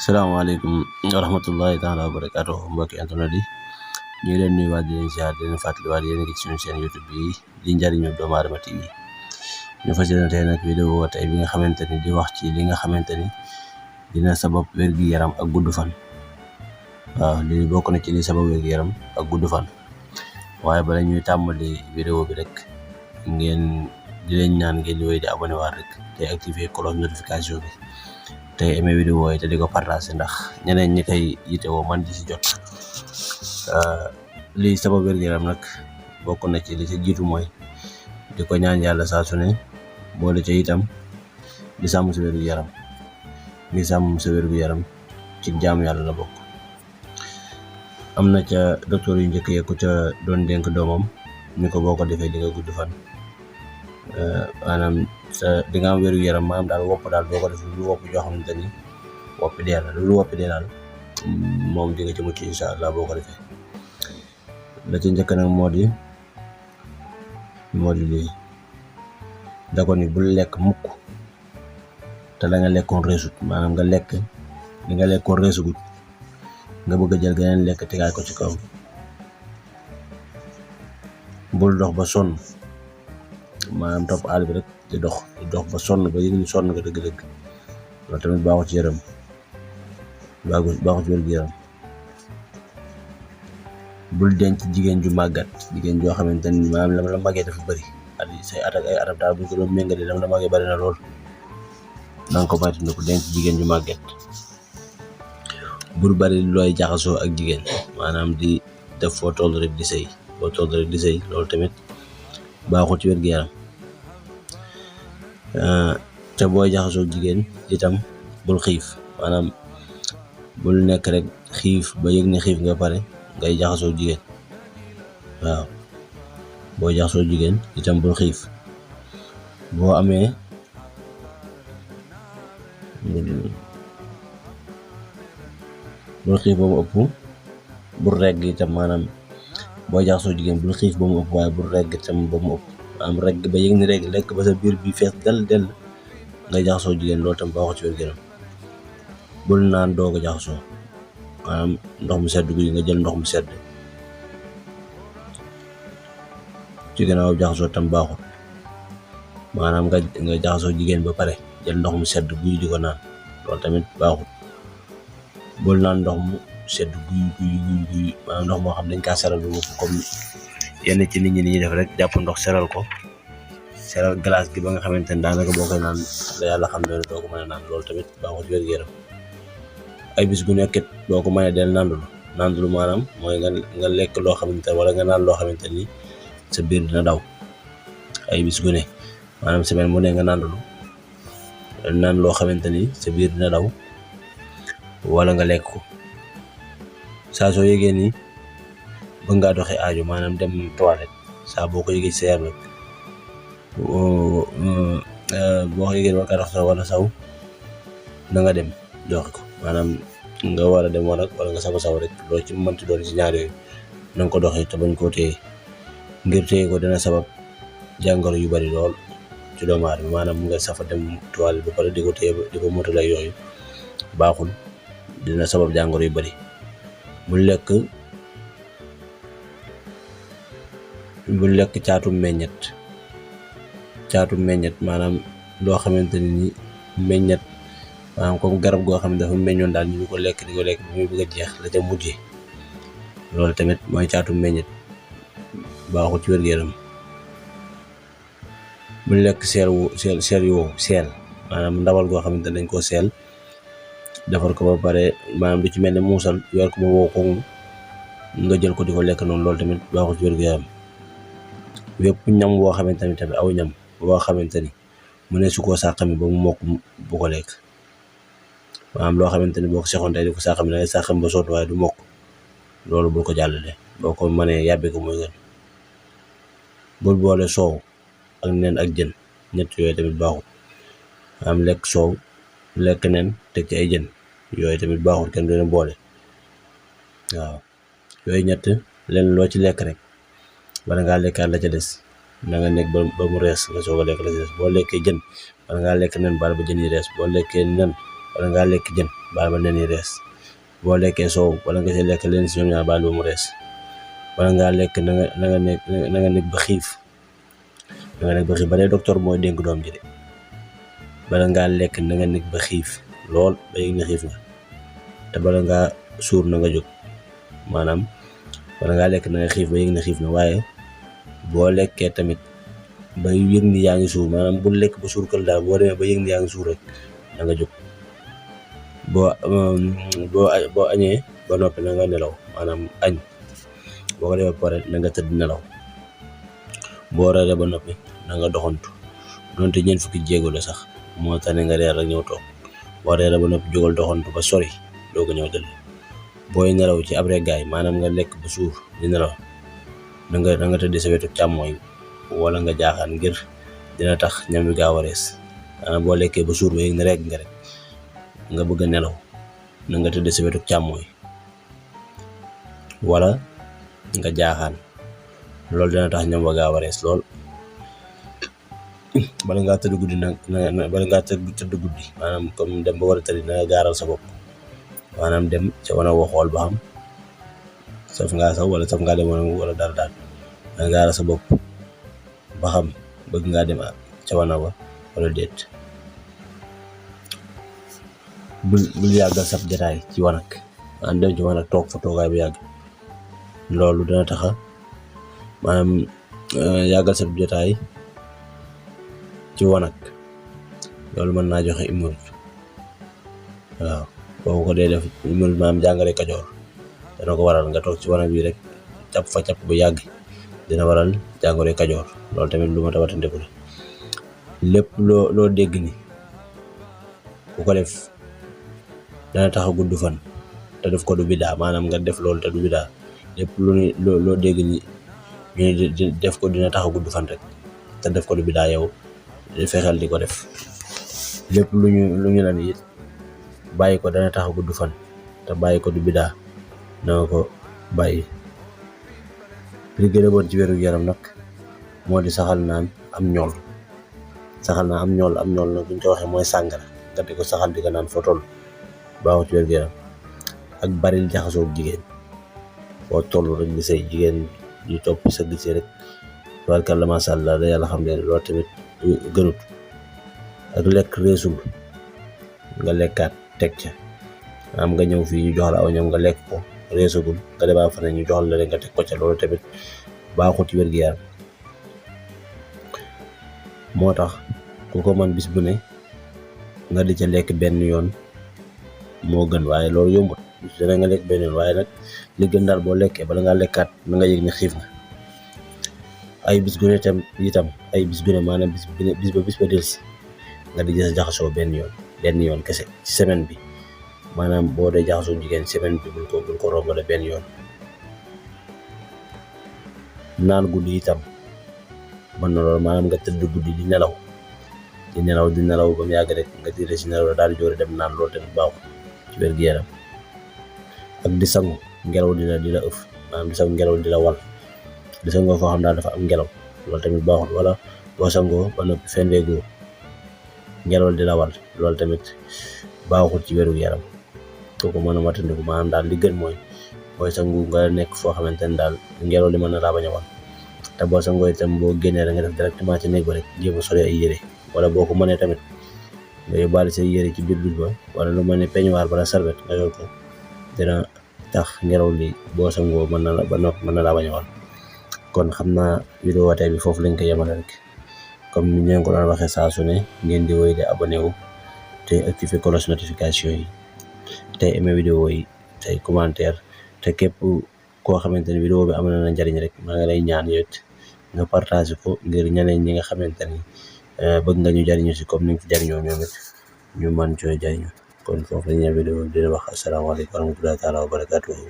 Salaamaaleykum wa rahmatullahi taala wa barakaatuh mbokki internet yi ñu ngi leen nuyuwaat di leen ziar di leen fàttaliwaat yéen a ngi ci suñu chaîne YouTube bi di Njariñu Doomu Aadama TV ñu fas yéene tey nag vidéo tey bi nga xamante ni di wax ci li nga xamante ni dina sabab wér-gi-yaram ak gudd fan. waaw li bokk na ci li sabab wér-gi-yaram ak gudd fan waaye bala ñuy tàmbali vidéo bi rek ngeen di leen ñaan ngeen di wéy di abonné waat rek te activer cloche notification bi te aimé vidéo yi te di ko partager ndax ñeneen ñi koy yitewoo man di si jot. li sabab wér-gu-yaram nag bokk na ci li ci jiitu mooy di ko ñaan yàlla saa su ne boole ca itam di sàmm sa wér-gu-yaram di sàmm sa wér-gu-yaram ci jaamu yàlla la bokk. am na ca docteur yu njëkk yeeku ca doon dénk doomam ni ko boo ko defee di nga gudd fan. maanaam di nga am wér-gu-yaram maanaam daal wopp daal boo ko def lu wopp joo xamante ni woppi dee la lu woppi dee daal moom di nga ci mucc incha allah boo ko defee. la ci njëkk nag moo di lii da ko ni bul lekk mukk te la nga lekkoon reesut maanaam nga lekk li nga lekkoon reesugut nga bëgg a jël geneen lekk tegaay ko ci kaw. bul dox ba sonn maanaam topp àll bi rek di dox ba sonn ba yëg ni sonn nga dëgg-dëgg loolu tamit baaxul ci yaram baaxul ci wér-gu-yaram. bul denc jigéen ju màggat jigéen joo xamante ni maanaam lam la màggee dafa bëri at say at ak ay atam daal bu ñu ko doon méngale lam la màggee bëri na lool na nga ko moytandiku denc jigéen ju màgget. bul bari looy jaxasoo ak jigéen maanaam di def foo toll rek di sëy loolu tamit baaxul ci wér-gu-yaram. te booy jaxasoo jigéen itam bul xiif maanaam bul nekk rek xiif ba yëg ne xiif nga pare ngay jaxasoo jigéen. waaw booy jaxasoo jigéen itam bul xiif boo amee bul xiif ba mu ëpp bul regg itam maanaam booy jaxasoo jigéen bul xiif ba mu ëpp waaye bul regg itam ba mu ëpp maanaam regg ba yëg ni regg lekk ba sa biir bi fees del ngay jaxasoo jigéen loolu tam baaxul ci wér-gu-yaram. bul naan doog a jaxasoo maanaam ndox mu sedd guy nga jël ndox mu sedd ci gannaaw jaxasoo tam baaxul maanaam nga jaxasoo jigéen ba pare jël ndox mu sedd guy di ko naan loolu tamit baaxul. bul naan ndox mu sedd guy maanaam ndox moo xam dañ kaa seral bu comme yenn ci nit ñi def rek jàpp ndox seral ko seral glace gi ba nga xamante ni daanaka boo koy naan la yàlla xam ne doo ko mën a naan loolu tamit baaxul ci wér-gu-yaram. ay bis gu nekkit boo ko mënee del nandulu maanaam mooy nga lekk loo xamante wala nga naan loo xamante ni sa biir dina daw. ay bis gu ne maanaam semaine mu ne nga naan loo xamante ni sa biir dina daw wala nga lekk ko saa soo yëgee ni bëgg ngaa doxee aajo maanaam dem toilette saa boo ko yëgee ci sa yaram rek boo ko yëgee war nga dox sax wala saw na nga dem doxi ko maanaam nga war a dem wala nga saw rek loolu ci mënti doon ci ñaar yooyu na nga ko doxee te bañ koo téye ngir téye ko dina sabab jàngoro yu bari lool ci doomu aadama maanaam nga safa dem toilette ba pare di ko téye di ko motal ak yooyu baaxul dina sabab jàngoro yu bari. bul lekk caatum meññet maanaam loo xamante ni meññet maanaam comme garab goo xam ne dafa meññoon daal ñu di ko lekk bu muy bëgg a jeex la ca mujjee loolu tamit mooy caatum meññet baaxul ci wér-gu-yaram. bul lekk seel maanaam ndawal goo xamante dañ koo seel defar ko ba pare maanaam du ci mel ne muusal yor ko ba wow ko nga jël ko di ko lekk noonu loolu tamit baaxul ci wér-gu-yaram. yépp ñam woo xamante ni tamit aw ñam boo xamante ni mu ne su koo sàqami ba mu mokk bu ko lekk maanaam loo xamante ni boo ko sexoon tey di ko sàqami da ngay sàqami ba soot waaye du mokk loolu bul ko jàllale boo ko mënee yàbbi ko muy gën. bul boole soow ak nen ak jën ñett yooyu tamit baaxul maanaam lekk soow lekk nen teg ci ay jën yooyu tamit baaxul kenn du leen boole. waaw yooyu ñett leen loo ci lekk rek bala ngaa lekkaat la ca des na nga nekk ba mu rees nga soog a lekk la ca des boo lekkee jën bala ngaa lekk nen baal ba jën yi rees boo lekkee nen wala ngaa lekk jën baal ba nen yi rees boo lekkee soow wala nga ci lekk leen si ñoom ñaar baal ba mu rees wala ngaa lekk na nga nekk ba xiif ba dee docteur mooy dénk doom ji de bala ngaa lekk na nga nekk ba xiif lool ba yëg na xiif nga te bala ngaa suur na nga jóg maanaam bala ngaa lekk na nga xiif ba yëg na xiif na waaye boo lekkee tamit ba yëg ni yaa ngi suur maanaam bu lekk ba suur kël daal boo demee ba yëg ni yaa ngi suur rek na nga jóg boo añee ba noppi na nga nelaw maanaam añ boo ko defee pare na nga tëdd nelaw boo reeree ba noppi na nga doxantu donte ñeent fukki jéego la sax moo tax ne nga reer rek ñëw toog boo reeree ba noppi jógal doxantu ba sori doo ko ñëw tëdd booy nelaw ci ab reggaay maanaam nga lekk ba suur di nelaw na nga tëdd sa wetu càmmooñ wala nga jaaxaan ngir dina tax ñam wi gaaw a rees maanaam boo lekkee ba suur ba yëg ne rek nga bëgg a nelaw na nga tëdd sa wetu càmmooñ wala nga jaaxaan loolu dina tax ñam wa gaaw a rees lool bala ngaa tëdd guddi guddi maanaam comme dem ba war a tëdd na nga gaaral sa bopp maanaam dem ca wana woo xool ba xam saf ngaa saw wala saf ngaa dem wala dara daal nga gaaral sa bopp ba xam bëgg ngaa dem ca wana wa wala déet bul yàggal sab jataay ci wanak maanaam dem ci wanak toog fa toogaay bu yàgg loolu dina taxa maanaam yàggal sab jataay ci wanak loolu mën naa joxe hémorroïde waaw boo ko dee def hémorroïde maanaam jàngale kajoor dana ko waral nga toog ci wanak bi rek cap bu yàgg dina waral jàngoro kajoor loolu tamit lu ma tawatandeku la lépp loo dégg ni ku ko def dana tax a gudd fan te def ko du bidaa maanaam nga def loolu te du bidaa lépp loo dégg ni ñu def ko dina tax a gudd fan rek te def ko du bidaa yow fexeel di ko def lépp lu ñu la ni it bàyyi ko dana tax a gudd fan te bàyyi ko du bidaa na nga ko bàyyi. li gën a bon ci wéru yaram nag moo di saxal naan am ñool nag buñ ko waxee mooy sàngara nga di ko saxal di ko naan foo toll baaxul ci wéru yaram ak baril jaxasoo jigéen foo toll rek di say jigéen di topp sa gisee rek tubaarkàlla masha Allah da yàlla xam ne loolu tamit gënut ak lekk reesul nga lekkaat teg ca am nga ñëw fii ñu jox la aw ñam nga lekk ko reesagul nga demaa fa ne ñu joxal la nga teg ko ca loolu tamit baaxul ci wér-gu-yaram moo tax ku ko mën bis bu ne nga di ca lekk benn yoon moo gën waaye loolu yombut bis dana nga lekk benn yoon waaye nag li gën daal boo lekkee bala ngaa lekkaat na nga yëg ne xiif nga ay bis gu ne itam ay bis gu ne maanaam bis ba delsi nga di jël jaxasoo benn yoon kese ci semaine bi maanaam boo dee jaxasoo jigéen semaine bi bul ko rombale benn yoon naan guddi itam mën na loolu maanaam nga tëdd guddi di nelaw ba mu yàgg rek nga tiire si nelaw daal di jóore dem naan loolu tamit baaxul ci wér-gu-yaram ak di sangu ngelaw di la ëff maanaam di sangu ngelaw di la wal di sangoo foo xam daal dafa am ngelaw loolu tamit baaxul wala boo sangoo ba noppi fendeegoo ngelaw di la wal loolu tamit baaxul ci wér-gu-yaram kooku mën a matandiku maanaam daal li gën mooy booy sangu nga nekk foo xamante ne daal ngelaw li mën na laa bañ a wal te boo sangoo itam boo génnee da nga def directement ci néeg ba rek jéem a sori ay yére wala boo ko mënee tamit nga yóbbaale say yére ci biir ba wala lu mel ne peignoir wala serviette nga yor ko dina tax ngelaw li boo sangoo mën na laa bañ a wal kon xam naa vidéo tey bi foofu lañ ko yemale rek comme ni ñu ko doon waxee saa su ne ngeen di woy di abonné wu te activer cloche notification yi tey aimé vidéo yi tey commentaire te képp koo xamante ne vidéo bi am na njariñ rek maa ngi lay ñaan yow it nga partage ko ngir ñeneen ñi nga xamante ni bëgg nga ñu jariñu si comme ni nga ci jariñoo ñoom it ñu mën coo jariñu kon foofu la ñuy vidéo bi di wax asalaamaaleykum wa rahmatullahi taala wa barakatuhu